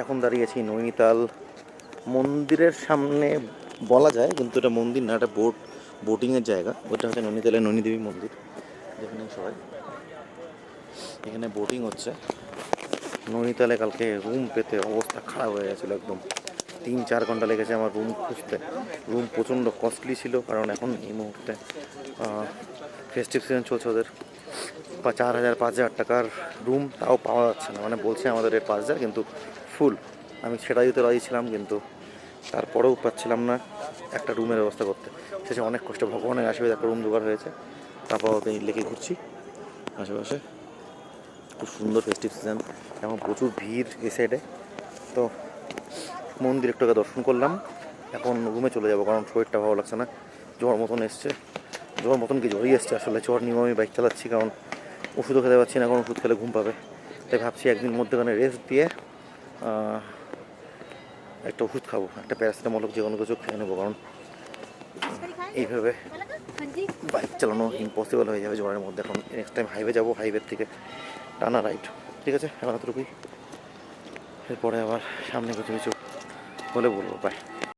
এখন দাঁড়িয়েছি নৈনিতাল মন্দিরের সামনে বলা যায়, কিন্তু এটা মন্দির না, এটা বোটিংয়ের জায়গা। ওটা হচ্ছে নৈনিতালের নৈনিদেবী মন্দির, যেখানে সবাই এখানে বোটিং হচ্ছে। নৈনিতালে কালকে রুম পেতে অবস্থা খারাপ হয়ে গেছিলো একদম। 3-4 ঘন্টা লেগেছে আমার রুম খুঁজতে। রুম প্রচণ্ড কস্টলি ছিল, কারণ এখন এই মুহূর্তে ফেস্টিভ সিজন চলছে ওদের। 4,000-5,000 টাকার রুম তাও পাওয়া যাচ্ছে না, মানে বলছে আমাদের রেট 5,000 কিন্তু ফুল। আমি সেটা দিতে রাজি ছিলাম, কিন্তু তারপরেও পাচ্ছিলাম না একটা রুমের ব্যবস্থা করতে। শেষে অনেক কষ্ট ভগবানের আশীর্বাদে একটা রুম জোগাড় হয়েছে। তারপর লেকে ঘুরছি আশেপাশে। খুব সুন্দর ফেস্টিভ সিজন, এখন প্রচুর ভিড় এই সাইডে। তো মন্দির একটু দর্শন করলাম, এখন রুমে চলে যাবো, কারণ শরীরটা ভালো লাগছে না। জ্বর মতন এসছে, জ্বর মতন কি জ্বরই এসছে আসলে। জ্বর নিয়েও আমি বাইক চালাচ্ছি, কারণ ওষুধও খেতে পারছি না, কারণ ওষুধ খেলে ঘুম পাবে। তাই ভাবছি একদিন মধ্যেখানে রেস্ট দিয়ে একটা ওষুধ খাবো, একটা প্যারাসিটামল যে কোনো কিছু খেয়ে নেবো, কারণ এইভাবে বাইক চালানো ইম্পসিবল হয়ে যাবে জ্বরের মধ্যে। এখন নেক্সট টাইম হাইওয়ে যাবো, হাইওয়ের থেকে টানা রাইড। ঠিক আছে, এখন এতটুকুই, এরপরে আবার সামনে কিছু কিছু হলে বলবো। বাই।